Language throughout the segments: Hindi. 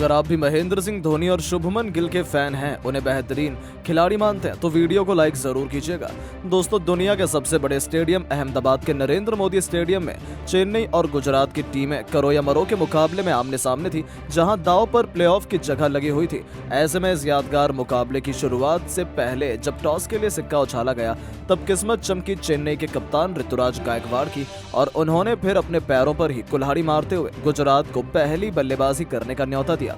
अगर आप भी महेंद्र सिंह धोनी और शुभमन गिल के फैन हैं, उन्हें बेहतरीन खिलाड़ी मानते हैं, तो वीडियो को लाइक जरूर कीजिएगा। दोस्तों, दुनिया के सबसे बड़े स्टेडियम अहमदाबाद के नरेंद्र मोदी स्टेडियम में चेन्नई और गुजरात की टीमें करो या मरो के मुकाबले में आमने सामने थी, जहां दांव पर प्लेऑफ की जगह लगी हुई थी। ऐसे में इस यादगार मुकाबले की शुरुआत से पहले जब टॉस के लिए सिक्का उछाला गया, तब किस्मत चमकी चेन्नई के कप्तान ऋतुराज गायकवाड़ की, और उन्होंने फिर अपने पैरों पर ही कुल्हाड़ी मारते हुए गुजरात को पहली बल्लेबाजी करने का न्यौता दिया।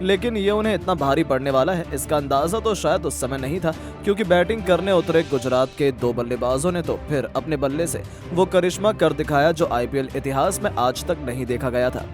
लेकिन ये उन्हें इतना भारी पड़ने वाला है, इसका अंदाजा तो शायद उस समय नहीं था, क्योंकि बैटिंग करने उतरे गुजरात के दो बल्लेबाजों ने तो फिर अपने बल्ले से वो करिश्मा कर दिखाया जो आईपीएल इतिहास में आज तक नहीं देखा गया था।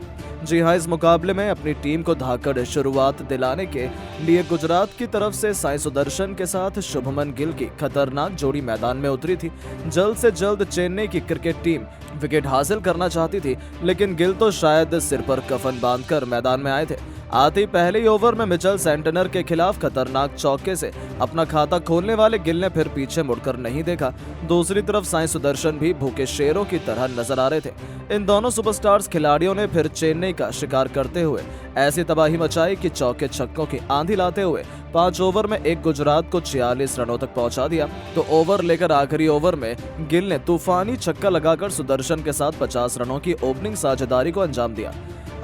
जी हां, इस मुकाबले में अपनी टीम को धाकड़ शुरुआत दिलाने के लिए गुजरात की तरफ से साई सुदर्शन के साथ शुभमन गिल की खतरनाक जोड़ी मैदान में उतरी थी। जल्द से जल्द चेन्नई की क्रिकेट टीम विकेट हासिल करना चाहती थी, लेकिन गिल तो शायद सिर पर कफन बांधकर मैदान में आए थे। आते ही पहले ही ओवर में मिचेल सेंटनर के खिलाफ खतरनाक चौके से अपना खाता खोलने वाले गिल ने फिर पीछे मुड़कर नहीं देखा। दूसरी तरफ साई सुदर्शन भी भूखे शेरों की तरह नजर आ रहे थे। इन दोनों सुपरस्टार्स खिलाड़ियों ने फिर चेन्नई का शिकार करते हुए ऐसी तबाही मचाई कि चौके छक्कों की आंधी लाते हुए 5 ओवर में एक गुजरात को 46 रनों तक पहुंचा दिया। तो ओवर लेकर आखिरी ओवर में गिल ने तूफानी छक्का लगाकर सुदर्शन के साथ 50 रनों की ओपनिंग साझेदारी को अंजाम दिया।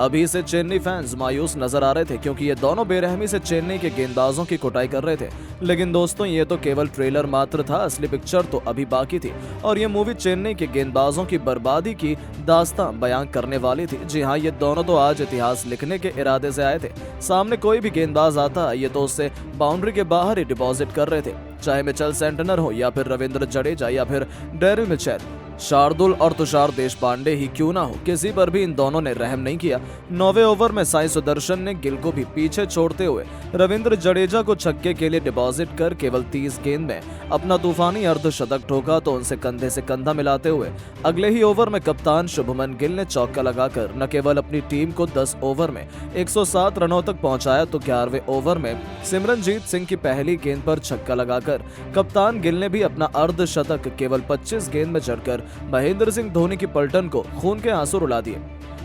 अभी से चेन्नई फैंस मायूस नजर आ रहे थे, क्योंकि ये दोनों बेरहमी से चेन्नई के गेंदबाजों की कुटाई कर रहे थे। लेकिन दोस्तों, ये तो केवल ट्रेलर मात्र था, असली पिक्चर तो अभी बाकी थी, और ये मूवी चेन्नई के गेंदबाजों की बर्बादी की दास्तां बयां करने वाली थी। जी हाँ, ये दोनों तो आज इतिहास लिखने के इरादे से आए थे। सामने कोई भी गेंदबाज आता, ये तो उससे बाउंड्री के बाहर ही डिपॉजिट कर रहे थे, चाहे मिचेल सेंटनर हो या फिर रविंद्र जडेजा या फिर डेरिल मिचेल, शार्दुल और तुषार देशपांडे ही क्यों ना हो, किसी पर भी इन दोनों ने रहम नहीं किया। 9वें ओवर में साई सुदर्शन ने गिल को भी पीछे छोड़ते हुए रविंद्र जडेजा को छक्के के लिए डिपॉजिट कर केवल 30 गेंद में अपना तूफानी अर्धशतक ठोका, तो उनसे कंधे से कंधा मिलाते हुए अगले ही ओवर में कप्तान शुभमन गिल ने चौका लगाकर न केवल अपनी टीम को 10 ओवर में 107 रनों तक पहुंचाया, तो 11वें ओवर में सिमरनजीत सिंह की पहली गेंद पर छक्का लगाकर कप्तान गिल ने भी अपना अर्धशतक केवल 25 गेंद में जड़कर महेंद्र सिंह धोनी की पलटन को खून के आंसू रुला दिए।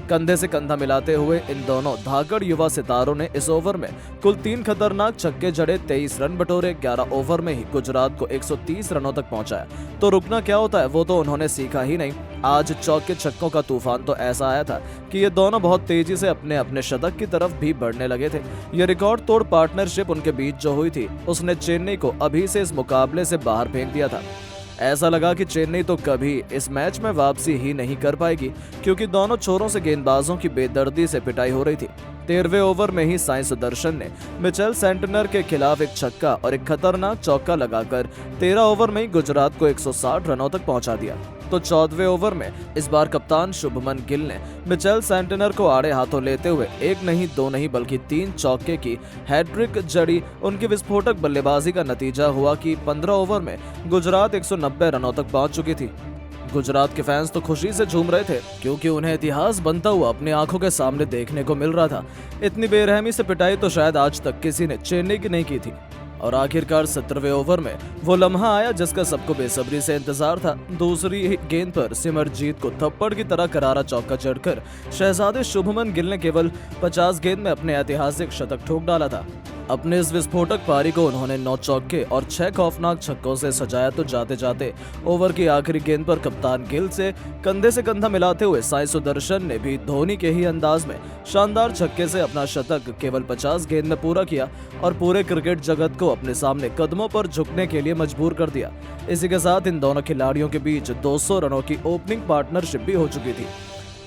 कंधे से कंधा मिलाते हुए इन दोनों धाकड़ युवा सितारों ने इस ओवर में कुल 3 खतरनाक छक्के जड़े, 23 रन बटोरे। 11 ओवर में ही गुजरात को 130 रनों तक पहुंचाया। तो रुकना क्या होता है, वो तो उन्होंने सीखा ही नहीं। आज चौके छक्कों का तूफान तो ऐसा आया था कि ये दोनों बहुत तेजी से अपने अपने शतक की तरफ भी बढ़ने लगे थे। ये रिकॉर्ड तोड़ पार्टनरशिप उनके बीच जो हुई थी, उसने चेन्नई को अभी से इस मुकाबले से बाहर फेंक दिया था। ऐसा लगा कि चेन्नई तो कभी इस मैच में वापसी ही नहीं कर पाएगी, क्योंकि दोनों छोरों से गेंदबाजों की बेदर्दी से पिटाई हो रही थी। 13वें ओवर में ही साई सुदर्शन ने मिचेल सेंटनर के खिलाफ एक छक्का और एक खतरनाक चौका लगाकर 13 ओवर में ही गुजरात को 160 रनों तक पहुंचा दिया। तो 14वें ओवर में इस बार कप्तान शुभमन गिल ने मिचेल सेंटनर को आड़े हाथों लेते हुए एक नहीं, दो नहीं, बल्कि 3 चौके की हैट्रिक जड़ी। उनकी विस्फोटक बल्लेबाजी का नतीजा हुआ कि 15 ओवर में गुजरात 190 रनों तक पहुंच चुकी थी। गुजरात के फैंस तो खुशी से झूम रहे थे, क्योंकि उन्हें इतिहास बनता हुआ अपनी आंखों के सामने देखने को मिल रहा था। इतनी बेरहमी से पिटाई तो शायद आज तक किसी ने चेन्नई की नहीं की थी। और आखिरकार 17वें ओवर में वो लम्हा आया जिसका सबको बेसब्री से इंतजार था। दूसरी गेंद पर सिमरजीत को थप्पड़ की तरह करारा चौका जड़कर शहजादे शुभमन गिल ने केवल 50 गेंद में अपने ऐतिहासिक शतक ठोक डाला था। अपने इस विस्फोटक पारी को उन्होंने 9 चौके और 6 खौफनाक छक्कों से सजाया। तो जाते जाते ओवर की आखिरी गेंद पर कप्तान गिल से कंधा मिलाते हुए साई सुदर्शन ने भी धोनी के ही अंदाज में शानदार छक्के से अपना शतक केवल 50 गेंद में पूरा किया और पूरे क्रिकेट जगत को अपने सामने कदमों पर झुकने के लिए मजबूर कर दिया। इसी के साथ इन दोनों खिलाड़ियों के बीच 200 रनों की ओपनिंग पार्टनरशिप भी हो चुकी थी।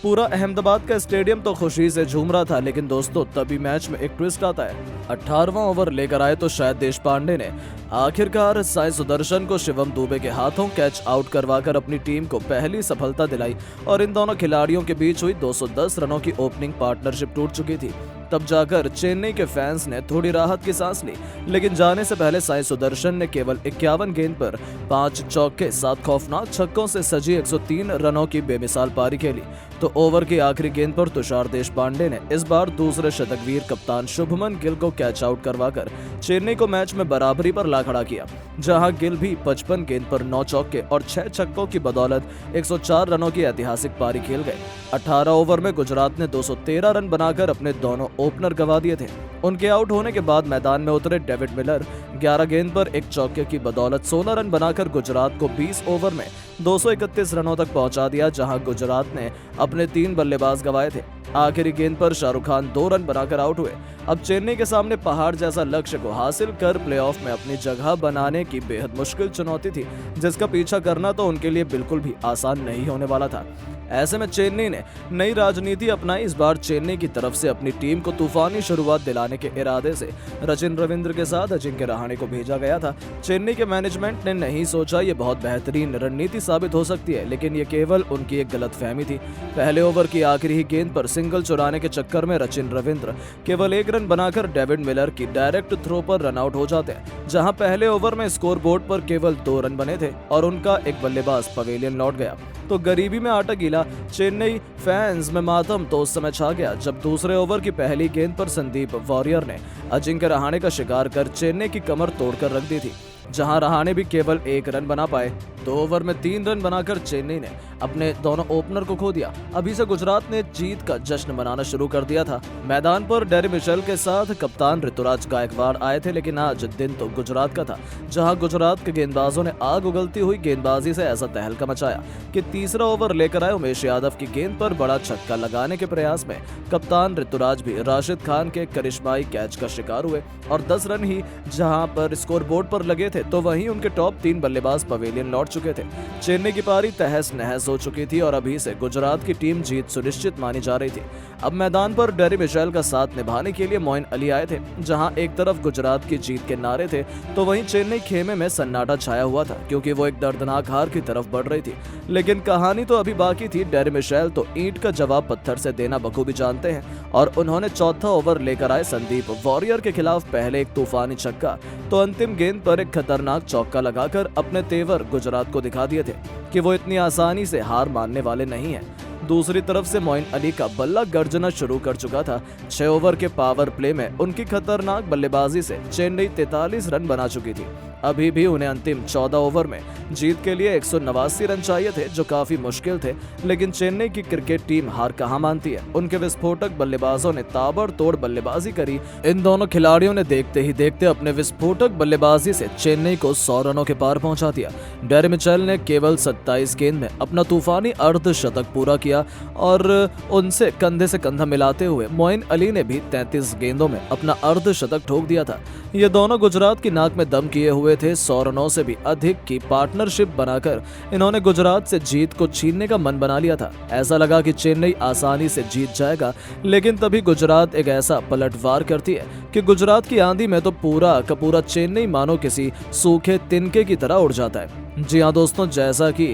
पूरा अहमदाबाद का स्टेडियम तो खुशी से झूम रहा था, लेकिन दोस्तों, तभी मैच में एक ट्विस्ट आता है। 18वां ओवर लेकर आए तो शायद देशपांडे ने आखिरकार साई सुदर्शन को शिवम दुबे के हाथों कैच आउट करवाकर अपनी टीम को पहली सफलता दिलाई, और इन दोनों खिलाड़ियों के बीच हुई 210 रनों की ओपनिंग पार्टनरशिप टूट चुकी थी। तब जाकर चेन्नई के फैंस ने थोड़ी राहत की सांस ली, लेकिन जाने से पहले साई सुदर्शन ने केवल 51 गेंद पर 5 चौके 7 खौफनाक छक्कों से सजी 103 रनों की बेमिसाल पारी खेली। तो ओवर की आखिरी गेंद पर तुषार देशपांडे ने इस बार दूसरे शतकवीर कप्तान शुभमन गिल को कैच आउट करवाकर चेन्नई को मैच में बराबरी पर ला खड़ा किया, जहां गिल भी 55 गेंद पर 9 चौके और 6 छक्कों की बदौलत 104 रनों की ऐतिहासिक पारी खेल गए। 18 ओवर में गुजरात ने 213 रन बनाकर अपने दोनों ओपनर गंवा दिए थे। उनके आउट होने के बाद मैदान में उतरे डेविड मिलर 11 गेंद पर एक चौके की बदौलत 16 रन बनाकर गुजरात को 20 ओवर में 231 रनों तक पहुंचा दिया, जहां गुजरात ने अपने 3 बल्लेबाज गंवाए थे। आखिरी गेंद पर शाहरुख खान 2 रन बनाकर आउट हुए। अब चेन्नई के सामने पहाड़ जैसा लक्ष्य को हासिल कर प्लेऑफ में अपनी जगह बनाने की बेहद मुश्किल चुनौती थी, जिसका पीछा करना तो उनके लिए बिल्कुल भी आसान नहीं होने वाला था। ऐसे में चेन्नई ने नई राजनीति अपनाई। इस बार चेन्नई की तरफ से अपनी टीम को तूफानी शुरुआत दिलाने के इरादे से सचिन रविंद्र के साथ अजिंक्य रहाणे को भेजा गया था। चेन्नई के मैनेजमेंट ने नहीं सोचा ये बहुत बेहतरीन रणनीति साबित हो सकती है, लेकिन ये केवल उनकी एक गलतफहमी थी। पहले ओवर की आखिरी ही गेंद पर सिंगल चुराने के चक्कर में सचिन रविंद्र केवल 1 रन बनाकर डेविड मिलर की डायरेक्ट थ्रो पर रन आउट हो जाते हैं, जहां पहले ओवर में स्कोर बोर्ड पर केवल 2 रन बने थे और उनका एक बल्लेबाज पवेलियन लौट गया। तो गरीबी में आटा गीला चेन्नई फैंस में मातम तो उस समय छा गया जब दूसरे ओवर की पहली गेंद पर संदीप वॉरियर ने अजिंक्य रहाणे का शिकार कर चेन्नई की कमर तोड़कर रख दी थी, जहां रहाणे भी केवल 1 रन बना पाए। 2 ओवर में 3 रन बनाकर चेन्नई ने अपने दोनों ओपनर को खो दिया। अभी से गुजरात ने जीत का जश्न मनाना शुरू कर दिया था। मैदान पर डेरी मिशेल के साथ कप्तान ऋतुराज गायकवाड़ आए थे, लेकिन आज दिन तो गुजरात का था, जहां गुजरात के गेंदबाजों ने आग उगलती हुई गेंदबाजी से ऐसा तहलका मचाया कि तीसरा ओवर लेकर आए उमेश यादव की गेंद पर बड़ा छक्का लगाने के प्रयास में कप्तान ऋतुराज भी राशिद खान के करिश्माई कैच का शिकार हुए और 10 रन ही जहां पर स्कोर बोर्ड पर लगे थे, तो वहीं उनके टॉप 3 बल्लेबाज पवेलियन लौट चुके थे। चेन्नई की पारी तहस नहस हो चुकी थी और अभी से गुजरात की टीम जीत सुनिश्चित मानी जा रही थी। अब मैदान पर डेरी मिशेल का साथ निभाने के लिए मोइन अली आए थे। जहां एक तरफ गुजरात की जीत के नारे थे, तो वहीं चेन्नई खेमे में सन्नाटा छाया हुआ था, क्योंकि वो एक दर्दनाक हार की तरफ बढ़ रही थी। लेकिन कहानी तो अभी बाकी थी। डेरी मिशेल तो ईंट का जवाब पत्थर से देना बखूबी जानते हैं और उन्होंने चौथा ओवर लेकर आए संदीप वॉरियर के खिलाफ पहले एक तूफानी छक्का तो अंतिम गेंद पर एक खतरनाक चौका लगाकर अपने तेवर गुजरात को दिखा दिए थे कि वो इतनी आसानी से हार मानने वाले नहीं हैं। दूसरी तरफ से मोइन अली का बल्ला गर्जना शुरू कर चुका था। 6 ओवर के पावर प्ले में उनकी खतरनाक बल्लेबाजी से चेन्नई 43 रन बना चुकी थी। अभी भी उन्हें अंतिम 14 ओवर में जीत के लिए 189 रन चाहिए थे, जो काफी मुश्किल थे, लेकिन चेन्नई की क्रिकेट टीम हार कहां मानती है। उनके विस्फोटक बल्लेबाजों ने ताबड़तोड़ बल्लेबाजी करी। इन दोनों खिलाड़ियों ने देखते ही देखते अपने विस्फोटक बल्लेबाजी से चेन्नई को 100 रनों के पार पहुंचा दिया। डेरी मिशेल ने केवल 27 गेंद में अपना तूफानी अर्धशतक पूरा किया और उनसे कंधे से कंधा मिलाते हुए मोइन अली ने भी 33 गेंदों में अपना अर्धशतक ठोक दिया था। ये दोनों गुजरात की नाक में दम किए हुए थे। 100 रनों से भी अधिक की पार्टनरशिप बनाकर इन्होंने गुजरात से जीत को छीनने का मन बना लिया था। ऐसा लगा कि चेन्नई आसानी से जीत जाएगा, लेकिन तभी गुजरात एक ऐसा पलटवार करती है कि गुजरात की आंधी में तो पूरा का पूरा चेन्नई मानो किसी सूखे तिनके की तरह उड़ जाता है। जी हाँ दोस्तों, जैसा कि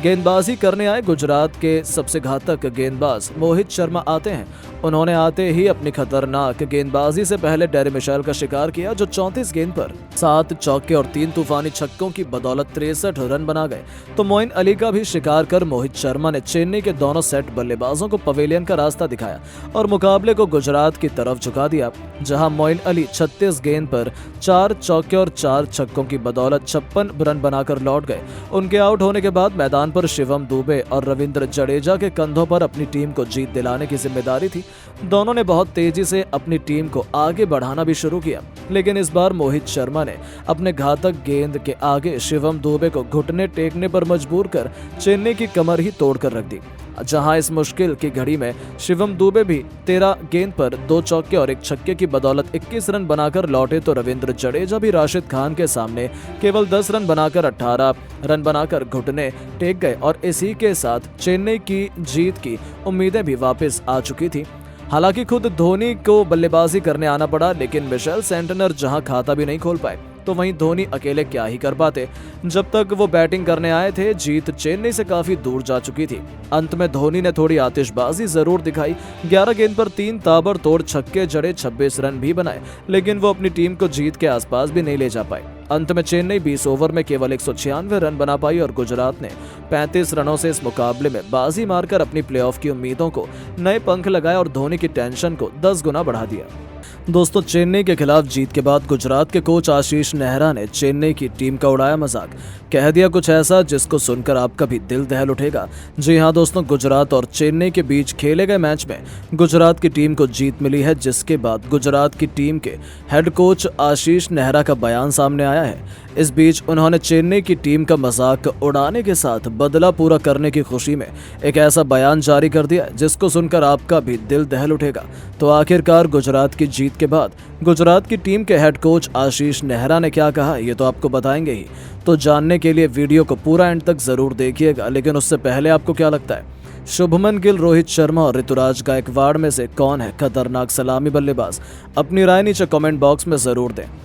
गेंदबाजी करने आए गुजरात के सबसे घातक गेंदबाज मोहित शर्मा आते हैं। उन्होंने आते ही अपनी खतरनाक गेंदबाजी से पहले डेरी मिशेल का शिकार किया, जो 34 गेंद पर 7 चौके और 3 तूफानी छक्कों की बदौलत 63 रन बना गए। तो मोइन अली का भी शिकार कर मोहित शर्मा ने चेन्नई के दोनों सेट बल्लेबाजों को पवेलियन का रास्ता दिखाया और मुकाबले को गुजरात की तरफ झुका दिया, जहां मोइन अली 36 गेंद पर 4 चौके और 4 छक्कों की बदौलत 56 रन बनाकर लौट गए। उनके आउट होने के बाद मैदान पर शिवम दुबे और रविंद्र जडेजा के कंधों पर अपनी टीम को जीत दिलाने की जिम्मेदारी थी। दोनों ने बहुत तेजी से अपनी टीम को आगे बढ़ाना भी शुरू किया, लेकिन इस बार मोहित शर्मा ने अपने घातक गेंद के आगे शिवम दुबे को घुटने टेकने पर मजबूर कर चेन्नई की कमर ही तोड़कर रख दी। जहां इस मुश्किल की घड़ी में शिवम दुबे भी 13 गेंद पर 2 चौके और 1 छक्के की बदौलत 21 रन बनाकर लौटे, तो रविंद्र जडेजा भी राशिद खान के सामने केवल 10 रन बनाकर 18 रन बनाकर घुटने टेक गए और इसी के साथ चेन्नई की जीत की उम्मीदें भी वापस आ चुकी थी। हालांकि खुद धोनी को बल्लेबाजी करने आना पड़ा, लेकिन मिशेल सेंटनर जहां खाता भी नहीं खोल पाए, तो वहीं धोनी अकेले क्या ही कर पाते। जब तक वो बैटिंग करने आए थे, जीत चेन्नई से काफी दूर जा चुकी थी। अंत में धोनी ने थोड़ी आतिशबाजी जरूर दिखाई। 11 गेंद पर 3 ताबड़तोड़ छक्के जड़े 26 रन भी बनाए, लेकिन वो अपनी टीम को जीत के आसपास भी नहीं ले जा पाए। अंत में चेन्नई 20 ओवर में केवल 196 रन बना पाई और गुजरात ने 35 रनों से इस मुकाबले में बाजी मारकर अपनी प्लेऑफ की उम्मीदों को नए पंख लगाए और धोनी की टेंशन को 10 गुना बढ़ा दिया। दोस्तों, चेन्नई के खिलाफ जीत के बाद गुजरात के कोच आशीष नेहरा ने चेन्नई की टीम का उड़ाया मजाक। कह दिया कुछ ऐसा जिसको सुनकर आपका भी दिल दहल उठेगा। जी हां दोस्तों, गुजरात और चेन्नई के बीच खेले गए मैच में गुजरात की टीम को जीत मिली है, जिसके बाद गुजरात की टीम के हेड कोच आशीष नेहरा का बयान सामने आया है। इस बीच उन्होंने चेन्नई की टीम का मजाक उड़ाने के साथ बदला पूरा करने की खुशी में एक ऐसा बयान जारी कर दिया जिसको सुनकर आपका भी दिल दहल उठेगा। तो आखिरकार गुजरात की जीत के बाद गुजरात की टीम के हेड कोच आशीष नेहरा ने क्या कहा, ये तो आपको बताएंगे ही। तो जानने के लिए वीडियो को पूरा एंड तक जरूर देखिएगा। लेकिन उससे पहले आपको क्या लगता है, शुभमन गिल, रोहित शर्मा और ऋतुराज गायकवाड़ में से कौन है खतरनाक सलामी बल्लेबाज? अपनी राय नीचे कमेंट बॉक्स में जरूर दें।